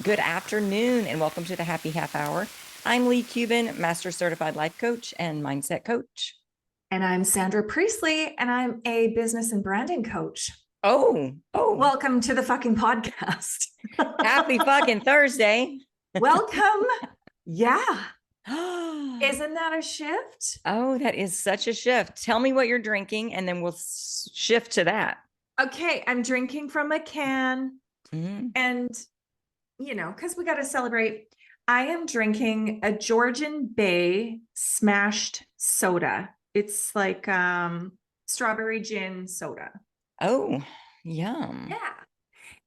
Good afternoon and welcome to the Happy Half Hour. I'm Leigh Kubin, Master Certified Life Coach and Mindset Coach. And I'm Sandra Priestley, and I'm a business and branding coach. Oh. Welcome to the fucking podcast. Happy fucking Thursday. Welcome. Yeah. Isn't that a shift? Oh, that is such a shift. Tell me what you're drinking and then we'll shift to that. Okay, I'm drinking from a can. And, because we got to celebrate. I am drinking a Georgian Bay smashed soda. It's like strawberry gin soda. Oh, yum. Yeah.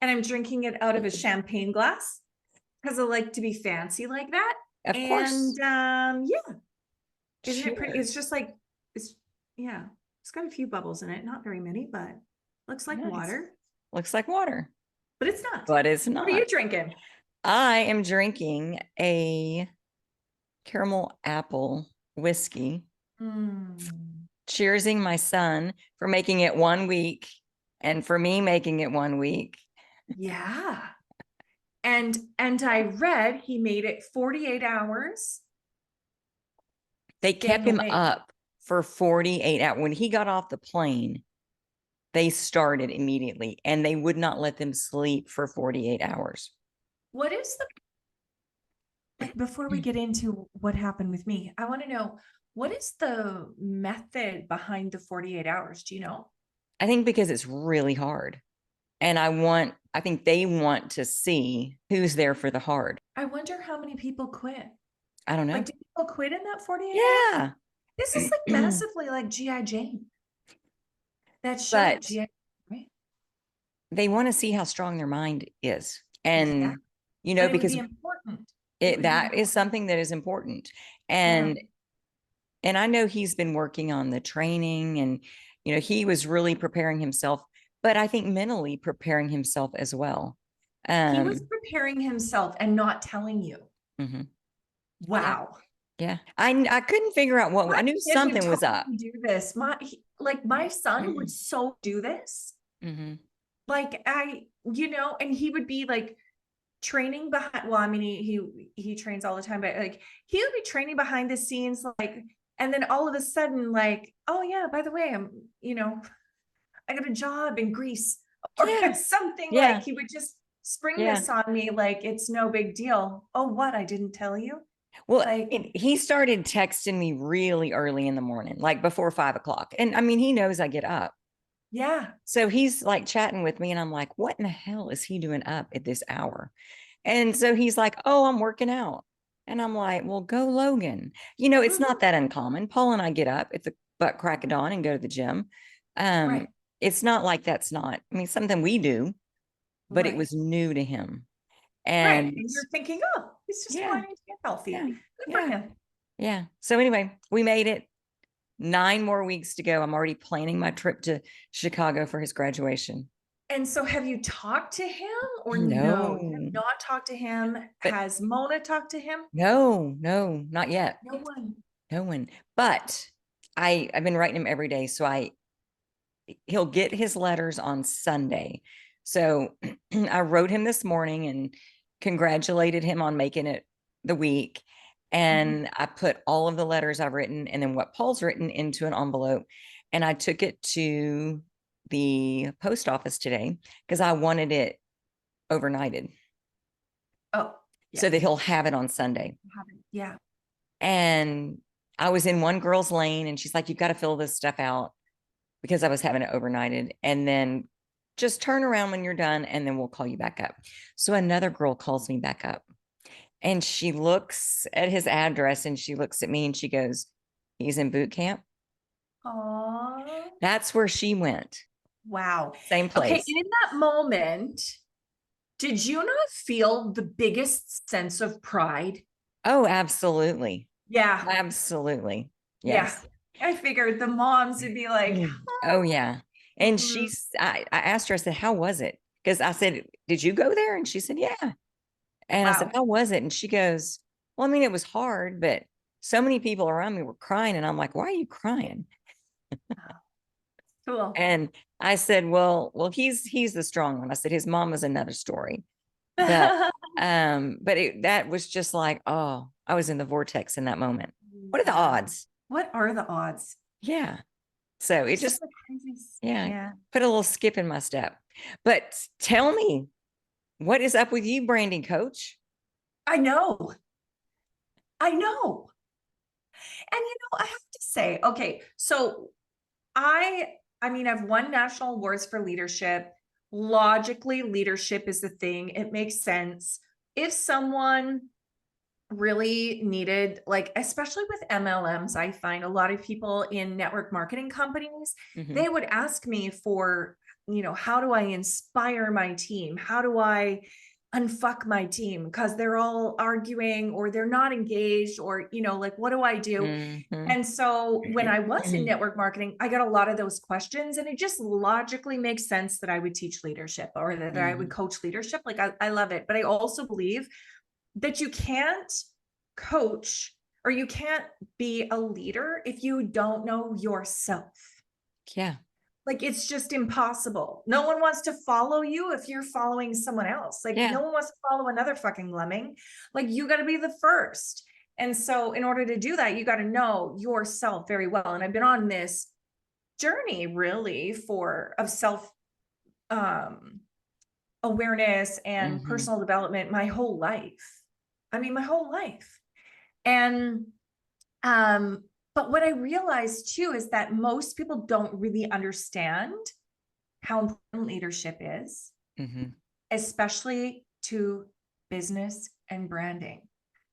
And I'm drinking it out of a champagne glass because I like to be fancy like that. Of course. And yeah. Isn't Cheers. it pretty? It's just like, it's got a few bubbles in it. Not very many, but looks like water. Looks like water. But it's not. But it's not. What are you drinking? I am drinking a caramel apple whiskey. Cheersing my son for making it 1 week and for me making it 1 week. Yeah. And I read he made it 48 hours. They kept him up for 48 hours. When he got off the plane, they started immediately and they would not let them sleep for 48 hours. What is before we get into what happened with me, I want to know, what is the method behind the 48 hours? Do you know? I think because it's really hard. And I think they want to see who's there for the hard. I wonder how many people quit. I don't know. Like, do people quit in that 48 hours? Yeah. This is like massively like G.I. Jane. That show, but G.I. right? They want to see how strong their mind is. And, because important. That is something that is important. And I know he's been working on the training and, he was really preparing himself, but I think mentally preparing himself as well. He was preparing himself and not telling you. Wow. Yeah. I couldn't figure out what, I knew something was up. Do this. My son would so do this. Like and he would be like training behind, well, I mean, he trains all the time, but like he would be training behind the scenes, like, and then all of a sudden, like, oh yeah, by the way, I'm, I got a job in Greece or something. Like he would just spring this on me like it's no big deal. Oh, what? I didn't tell you? Well, he started texting me really early in the morning, like before 5 o'clock. And I mean, he knows I get up. Yeah. So he's like chatting with me and I'm like, what in the hell is he doing up at this hour? And so he's like, oh, I'm working out. And I'm like, well, go Logan. It's not that uncommon. Paul and I get up at the butt crack of dawn and go to the gym. It's not like that's not, I mean, something we do, but it was new to him. And you're thinking, oh, he's just wanting to get healthy. Good for him. Yeah. So anyway, we made it. 9 more weeks to go. I'm already planning my trip to Chicago for his graduation. And so have you talked to him or no? You have not talked to him. But has Mona talked to him? No, not yet. No one. But I've been writing him every day. So he'll get his letters on Sunday. So I wrote him this morning and congratulated him on making it the week. And I put all of the letters I've written and then what Paul's written into an envelope. And I took it to the post office today because I wanted it overnighted. Oh, so that he'll have it on Sunday. Yeah. And I was in one girl's lane and she's like, you've got to fill this stuff out because I was having it overnighted. And then just turn around when you're done and then we'll call you back up. So another girl calls me back up. And she looks at his address and she looks at me and she goes, he's in boot camp. Aww. That's where she went. Wow. Same place. Okay. In that moment, did you not feel the biggest sense of pride? Oh, absolutely. Yeah. Absolutely. Yes. Yeah. I figured the moms would be like, oh yeah. And I asked her, I said, how was it? Because I said, did you go there? And she said, yeah. And I said, how was it? And she goes, well, I mean, it was hard, but so many people around me were crying. And I'm like, why are you crying? Cool. And I said, well, he's the strong one. I said, his mom was another story, But that was just like, oh, I was in the vortex in that moment. What are the Yeah. odds? What are the odds? Yeah. So it It's just, like crazy. yeah, Yeah. put a little skip in my step. But tell me, what is up with you, branding coach? I know. I know. And I have to say, okay, so I mean, I've won national awards for leadership. Logically, leadership is the thing. It makes sense. If someone really needed, like, especially with MLMs, I find a lot of people in network marketing companies, they would ask me for, how do I inspire my team? How do I unfuck my team? Because they're all arguing or they're not engaged, or, like, what do I do? And so when I was in network marketing, I got a lot of those questions, and it just logically makes sense that I would teach leadership or that I would coach leadership. Like, I love it. But I also believe that you can't coach or you can't be a leader if you don't know yourself. Yeah. Like, it's just impossible. No one wants to follow you if you're following someone else. Like, Yeah. no one wants to follow another fucking lemming. Like, you got to be the first. And so in order to do that, you got to know yourself very well. And I've been on this journey really of self awareness and personal development my whole life. I mean, my whole life. And but what I realized too is that most people don't really understand how important leadership is, especially to business and branding.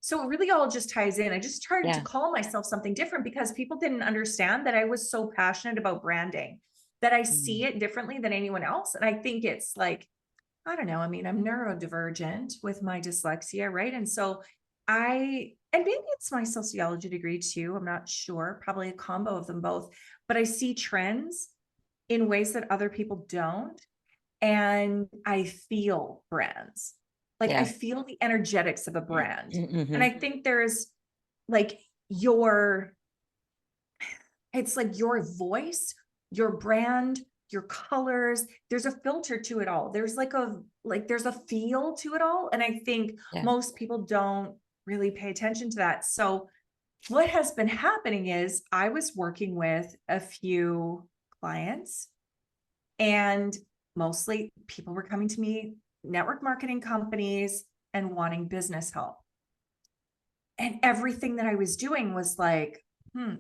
So it really all just ties in. I just started to call myself something different because people didn't understand that I was so passionate about branding, that I see it differently than anyone else. And I think it's like, I don't know. I mean, I'm neurodivergent with my dyslexia, right? And so and maybe it's my sociology degree too. I'm not sure, probably a combo of them both, but I see trends in ways that other people don't. And I feel brands. Like, I feel the energetics of a brand. And I think there's like it's like your voice, your brand, your colors, there's a filter to it all. There's there's a feel to it all. And I think most people don't really pay attention to that. So what has been happening is I was working with a few clients, and mostly people were coming to me, network marketing companies, and wanting business help. And everything that I was doing was like,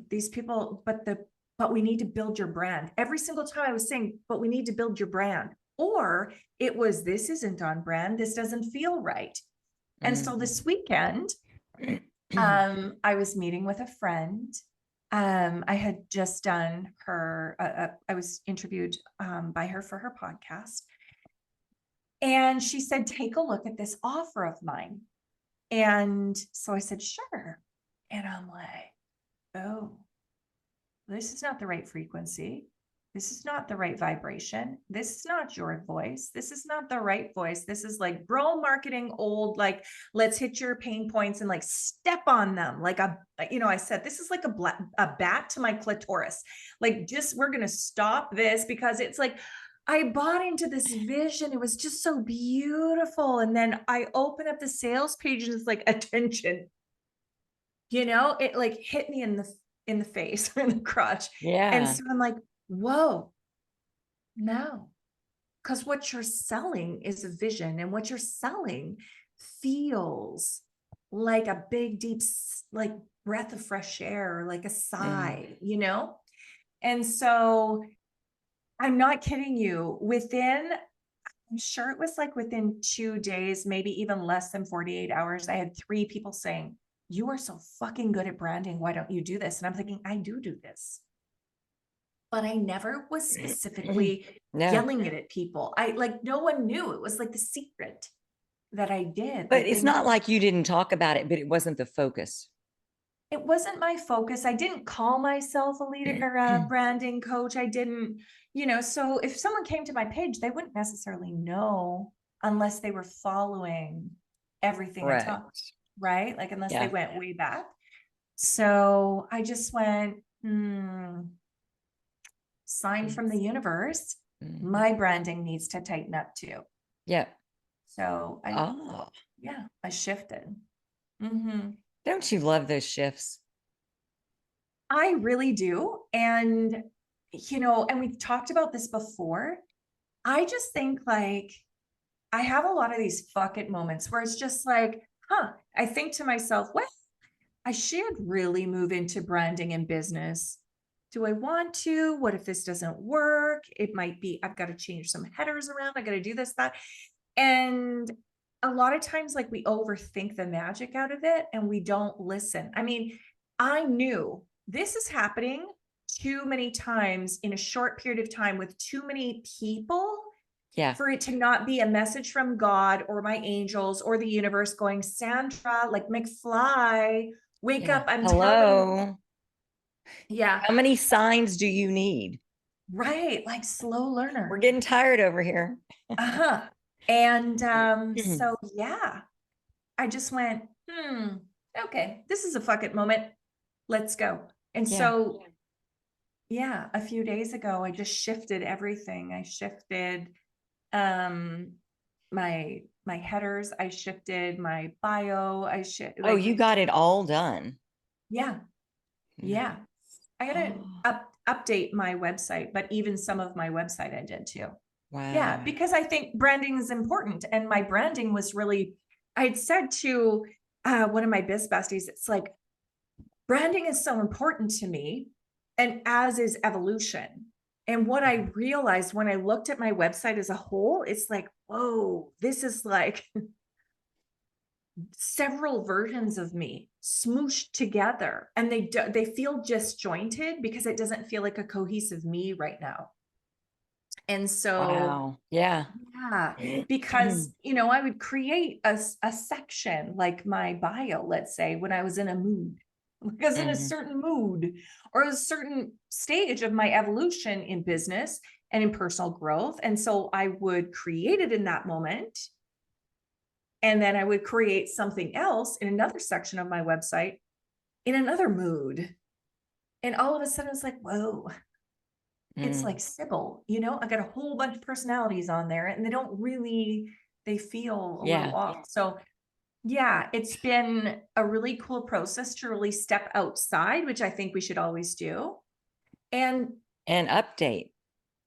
these people, but we need to build your brand. Every single time I was saying, but we need to build your brand. Or it was, this isn't on brand. This doesn't feel right. And so this weekend, I was meeting with a friend. I had just done I was interviewed by her for her podcast. And she said, take a look at this offer of mine. And so I said, sure. And I'm like, oh, this is not the right frequency. This is not the right vibration. This is not your voice. This is not the right voice. This is like bro marketing old, like, let's hit your pain points and like step on them. Like I said, this is like a bat to my clitoris. Like, just, we're going to stop this because it's like, I bought into this vision. It was just so beautiful. And then I open up the sales page and it's like, attention, it like hit me in the face or in the crotch. And so I'm like, whoa, no, because what you're selling is a vision, and what you're selling feels like a big, deep, like breath of fresh air, like a sigh, And so I'm not kidding you. I'm sure it was like within 2 days, maybe even less than 48 hours, I had 3 people saying, you are so fucking good at branding. Why don't you do this? And I'm thinking, I do this. But I never was specifically yelling it at people. No one knew. It was like the secret that I did. But it's not like you didn't talk about it, but it wasn't the focus. It wasn't my focus. I didn't call myself a leader or a branding coach. I didn't, so if someone came to my page, they wouldn't necessarily know unless they were following everything I talked, right? Like, unless they went way back. So I just went, sign from the universe. My branding needs to tighten up too. Yeah. So Oh, I shifted. Mm-hmm. don't you love those shifts? I really do. And, and we've talked about this before. I just think like I have a lot of these fuck it moments where it's just like, I think to myself, well, I should really move into branding and business. Do I want to? What if this doesn't work? It might be, I've got to change some headers around. I got to do this, that. And a lot of times, like we overthink the magic out of it and we don't listen. I mean, I knew this is happening too many times in a short period of time with too many people Yeah. for it to not be a message from God or my angels or the universe going, Sandra, like McFly, wake Yeah. up. I'm telling you. Hello. Yeah. How many signs do you need? Right. Like slow learner. We're getting tired over here. Uh-huh. And so yeah, I just went, okay, this is a fuck it moment. Let's go. And Yeah. so yeah, a few days ago, I just shifted everything. I shifted my headers, I shifted my bio, Oh, you got it all done. yeah, yeah. I gotta Oh, update my website, but even some of my website I did too. Yeah, wow. because I think branding is important. And my branding was really, I had said to one of my biz besties, it's like, branding is so important to me, and as is evolution. And what I realized when I looked at my website as a whole, it's like, whoa, this is like several versions of me smooshed together, and they feel disjointed because it doesn't feel like a cohesive me right now. And so Wow. Yeah. yeah, because I would create a section like my bio, let's say, when I was in a mood, because in a certain mood or a certain stage of my evolution in business and in personal growth. And so I would create it in that moment. And then I would create something else in another section of my website in another mood. And all of a sudden it's like, whoa, it's like Sybil, I got a whole bunch of personalities on there and they feel a little Yeah. off. So yeah, it's been a really cool process to really step outside, which I think we should always do. And And update.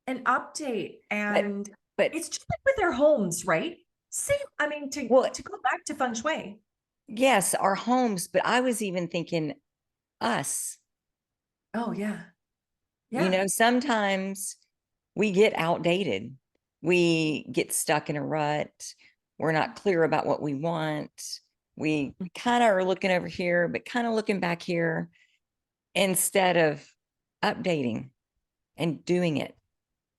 update. And But it's just like with our homes, right? Same, I mean, to go back to feng shui. yes, our homes, but I was even thinking us. Oh yeah. Yeah. Sometimes we get outdated. We get stuck in a rut. We're not clear about what we want. We kind of are looking over here, but kind of looking back here instead of updating and doing it,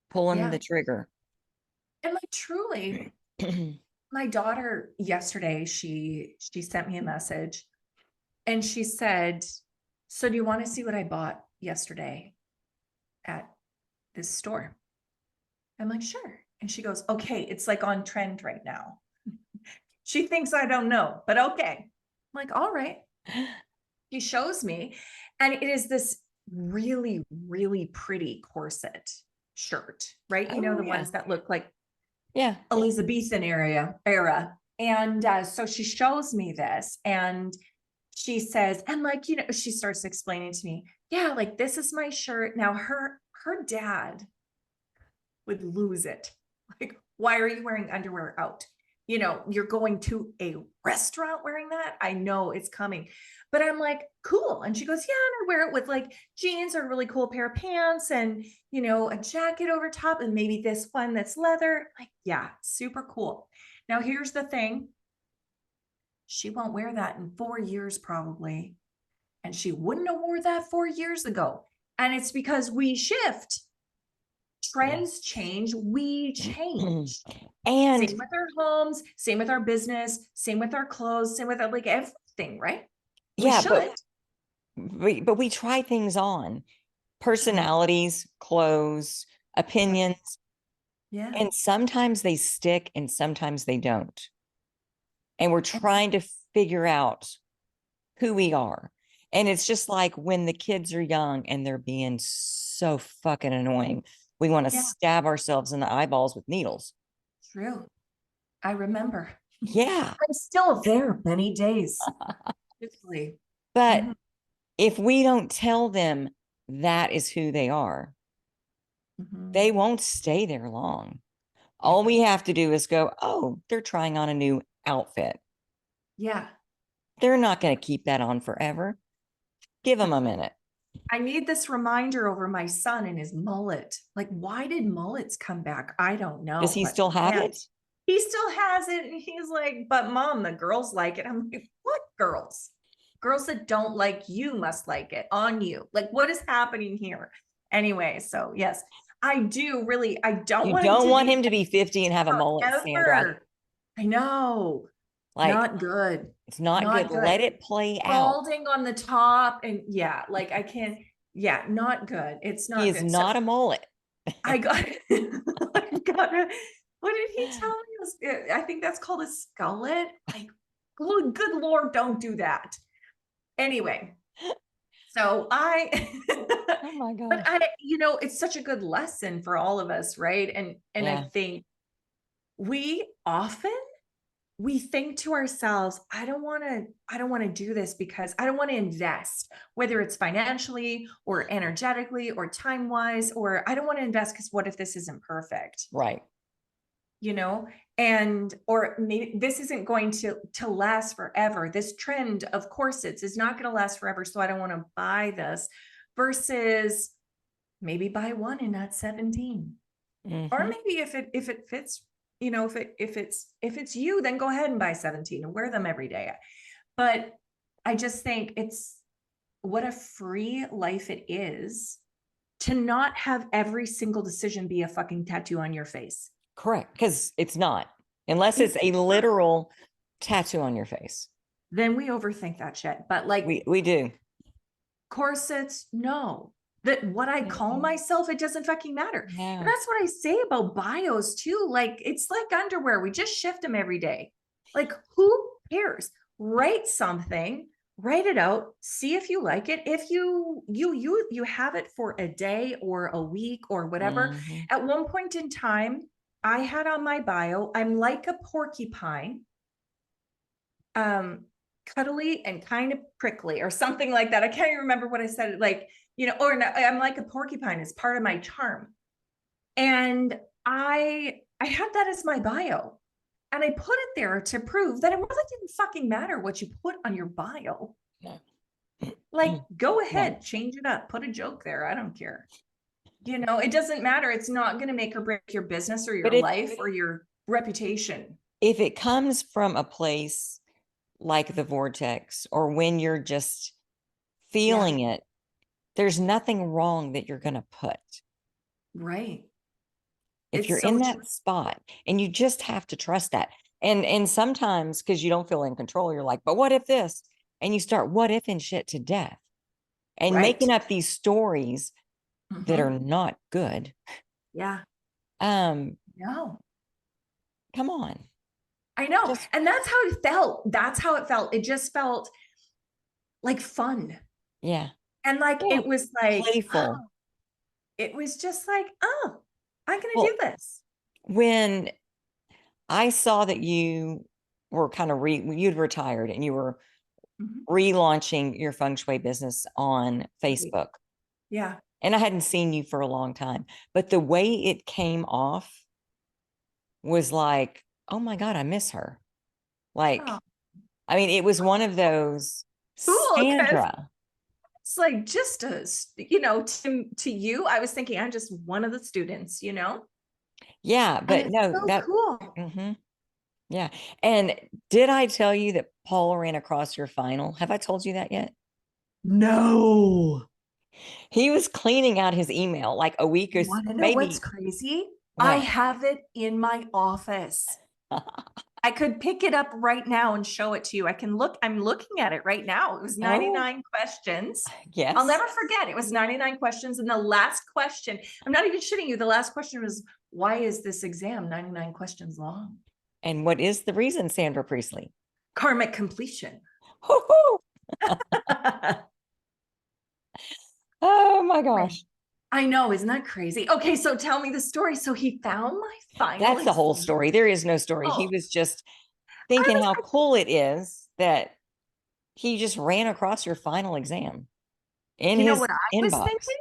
pulling Yeah. the trigger. And like truly, my daughter yesterday, she sent me a message and she said, so do you want to see what I bought yesterday at this store? I'm like, sure. And she goes, okay, it's like on trend right now. She thinks I don't know, but okay. I'm like, all right. She shows me, and it is this really, really pretty corset shirt, right? Oh, The yeah. ones that look like Yeah. Elizabethan era. And so she shows me this and she says, and like, she starts explaining to me, yeah, like this is my shirt. Now her dad would lose it. Like, why are you wearing underwear out? You're going to a restaurant wearing that. I know it's coming, but I'm like, cool. And she goes, yeah, and I wear it with like jeans or a really cool pair of pants and, a jacket over top and maybe this one that's leather. Like, yeah, super cool. Now, here's the thing. She won't wear that in 4 years, probably. And she wouldn't have wore that 4 years ago. And it's because we shift. Trends change, we change. And same with our homes, same with our business, same with our clothes, same with like everything, right? We yeah, should. but we try things on, personalities, clothes, opinions, Yeah. and sometimes they stick and sometimes they don't. And we're trying to figure out who we are. And it's just like when the kids are young and they're being so fucking annoying, we want to Yeah. stab ourselves in the eyeballs with needles. True. I remember. Yeah. I'm still there many days. But Mhm. if we don't tell them that is who they are, they Mhm. won't stay there long. Yeah. All we have to do is go, oh, they're trying on a new outfit. Yeah. They're not going to keep that on forever. Give them a minute. I need this reminder over my son and his mullet. Like, why did mullets come back? I don't Does know, he but still have man, it? he still has it. And he's like, but mom, the girls like it. I'm like, what girls? Girls that don't like you must like it on you. Like, what is happening here? Anyway, so yes, I do really, I don't You want him don't to want be him to be 50 and have a mullet, Sandra. forever. I know. Like, Not good. it's not good. Not good. Let it play out. Balding on the top. And yeah, like I can't, yeah, not good. It's He not is good. So not a mullet. I got, I got, what did he tell me? I think that's called a skullet. Like, good Lord, don't do that. Anyway, so Oh my but gosh. I, it's such a good lesson for all of us, right? And I Yeah, think we often we think to ourselves, I don't want to do this because I don't want to invest, whether it's financially or energetically or time wise, or I don't want to invest because what if this isn't perfect? right. You know, and or maybe this isn't going to last forever. This trend of corsets is not going to last forever, so I don't want to buy this, versus maybe buy one and not 17. Or Mm-hmm. maybe if it fits, if it's you, then go ahead and buy 17 and wear them every day. But I just think it's what a free life it is to not have every single decision be a fucking tattoo on your face. Correct. Because it's not, unless it's It's a literal tattoo on your face. Then we overthink that shit. But like We do. corsets, no. That what I call Mhm. myself, it doesn't fucking matter. And No. that's what I say about bios too. Like it's like underwear. We just shift them every day. Like who cares? Write something, write it out, see if you like it. If you have it for a day or a week or whatever. Mm-hmm. At one point in time, I had on my bio, I'm like a porcupine. Um, cuddly and kind of prickly or something like that. I can't even remember what I said. Like, or no, I'm like a porcupine is part of my charm. And I had that as my bio. And I put it there to prove that it really didn't fucking matter what you put on your bio. No. Like, go No. ahead, change it up, put a joke there. I don't care. It doesn't matter. It's not going to make or break your business or But your life or your reputation. if it comes from a place like the vortex, or when you're just Yeah, feeling it, there's nothing wrong that you're going to put. right. If you're It's in so true. that spot, and you just have to trust that. And sometimes, because you don't feel in control, you're like, but what if this? And you start what if and shit to death and Right. making up these stories that are Mhm. not good. Yeah. Um, No. come on. I know. Just And that's how it felt. That's how it felt. It just felt like fun. yeah. And like Yeah. it was like, Playful. it was just like, oh, I'm gonna do Well, this. when I saw that you were kind of you'd retired and you were Mhm. relaunching your feng shui business on Right. Facebook. Yeah. And I hadn't seen you for a long time, but the way it came off was like, oh my God, I miss her. Like, Oh, I mean, it was one of those, cool. Because Sandra. it's like just to you, I was thinking I'm just one of the students. Yeah, And but it's no, so that, cool. mhm, yeah. And did I tell you that Paul ran across your final? Have I told you that yet? No. He was cleaning out his email like a week or You want to know what's maybe crazy? I what? have it in my office. I could pick it up right now and show it to you. I'm looking at it right now. It was Oh, 99 questions. I'll yes. never forget. It was 99 questions. And the last question, I'm not even shitting you. The last question was, why is this exam 99 questions long? And what is the reason, Sandra Priestley? Karmic completion. Oh my gosh. I know, isn't that crazy? Okay, so tell me the story. So he found my final That's the whole exam. story. There is no story. He Oh, was just I thinking was how like, cool it is that he just ran across your final exam in you know his what I was inbox. thinking?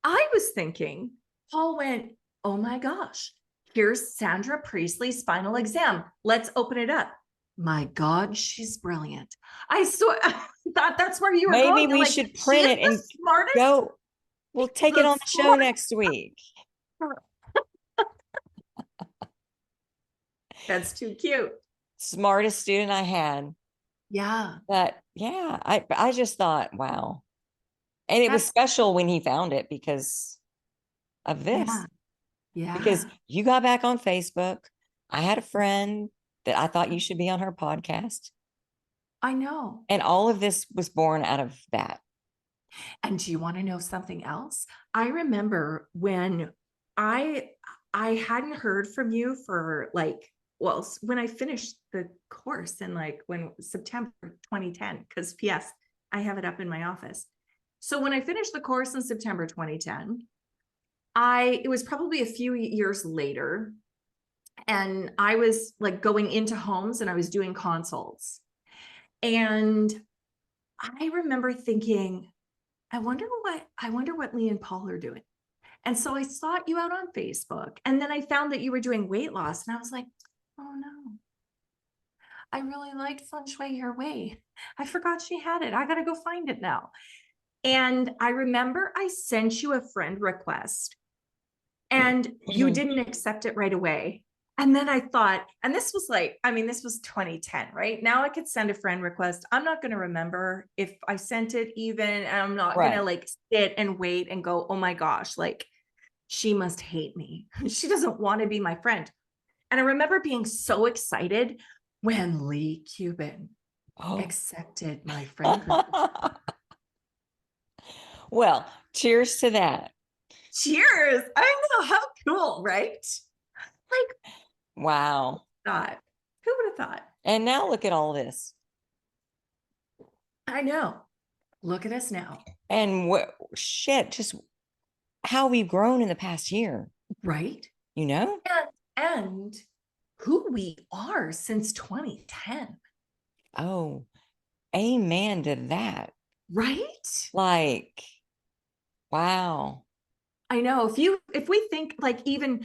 I was thinking, Paul went, oh my gosh, here's Sandra Priestley's final exam. Let's open it up. My God, she's brilliant. I thought that's where you were Maybe going. You're we like, should she print is it the and smartest, go. We'll take it the on the show smartest. next week. That's too cute. Smartest student I had. Yeah, But yeah, I just thought, wow. And it was that's, special when he found it because of yeah, this. Because yeah. you got back on Facebook. I had a friend that I thought you should be on her podcast. I know. And all of this was born out of that. And do you want to know something else? I remember when I I hadn't heard from you for like, well, when I finished the course in like when September 2010, because PS, I have it up in my office. So when I finished the course in September 2010, it was probably a few years later, and I was like going into homes and I was doing consults. And I remember thinking, I wonder what Leigh and Paul are doing. And so I sought you out on Facebook. And then I found that you were doing weight loss. And I was like, oh no, I really liked Feng Shui Your Way. I forgot she had it. I got to go find it now. And I remember I sent you a friend request and you didn't accept it right away. And then I thought, and this was like, I mean, this was 2010, right? Now I could send a friend request. I'm not going to remember if I sent it even, and I'm not going to Right. like sit and wait and go, oh my gosh, like she must hate me. She doesn't want to be my friend. And I remember being so excited when Leigh Kubin Oh. accepted my friend request. Well, cheers to that. Cheers. I know, how cool, right? Like, Wow. thought, who would have thought? And now look at all this. I know. Look at us now. And what shit, just how we've grown in the past year, Right? you know? And who we are since 2010. Oh, amen to that. Right? Like, wow. I know, if we think like, even,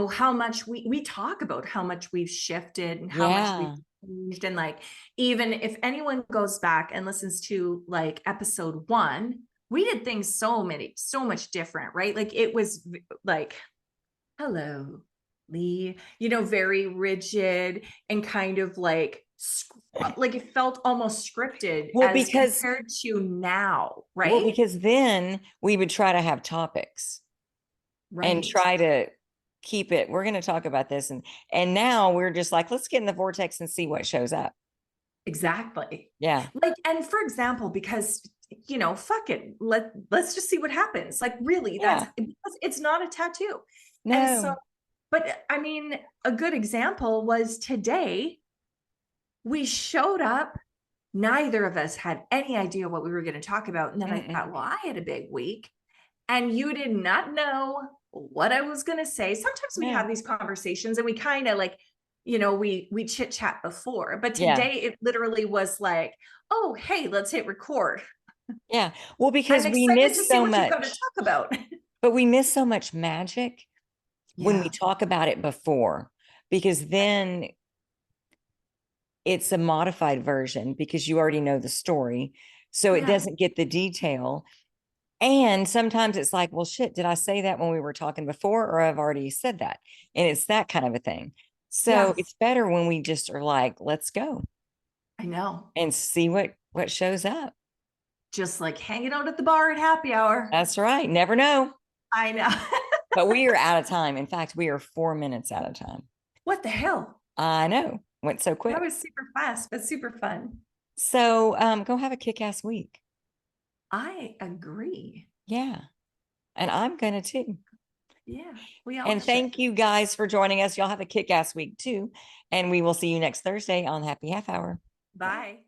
how much we talk about how much we've shifted and how much we've Yeah. changed, and like, even if anyone goes back and listens to like episode 1, we did things so much different, right? Like it was like, hello, Leigh, very rigid and kind of like it felt almost scripted Well, as because compared to now, well, right? because then we would try to have topics and Right. try to keep it. We're going to talk about this. And now we're just like, let's get in the vortex and see what shows up. Exactly. Yeah. Like, and for example, because fuck it, let's just see what happens. Like, really, that's Yeah. because it's not a tattoo. And so, No. but I mean, a good example was today. We showed up. Neither of us had any idea what we were going to talk about. And then I thought, well, I had a big week, and you did not know what I was going to say. Sometimes we No. have these conversations and we kind of like, we chit chat before, but Yeah. today it literally was like, oh, hey, let's hit record. Yeah. Well, because I'm we excited to miss see so what you've got to much, talk about. but we miss so much magic when we Yeah. talk about it before, because then it's a modified version because you already know the story. So it Yeah. doesn't get the detail. And sometimes it's like, well, shit, did I say that when we were talking before, or I've already said that? And it's that kind of a thing. So Yes. it's better when we just are like, let's go I know. and see what shows up. Just like hanging out at the bar at happy hour. That's right. Never know. I know. But we are out of time. In fact, we are 4 minutes out of time. What the hell? I know. Went so quick. That was super fast, but super fun. So go have a kick-ass week. I agree. Yeah. And I'm gonna too. Yeah, we all And should. thank you guys for joining us. Y'all have a kick-ass week too. And we will see you next Thursday on Happy Half Hour. Bye.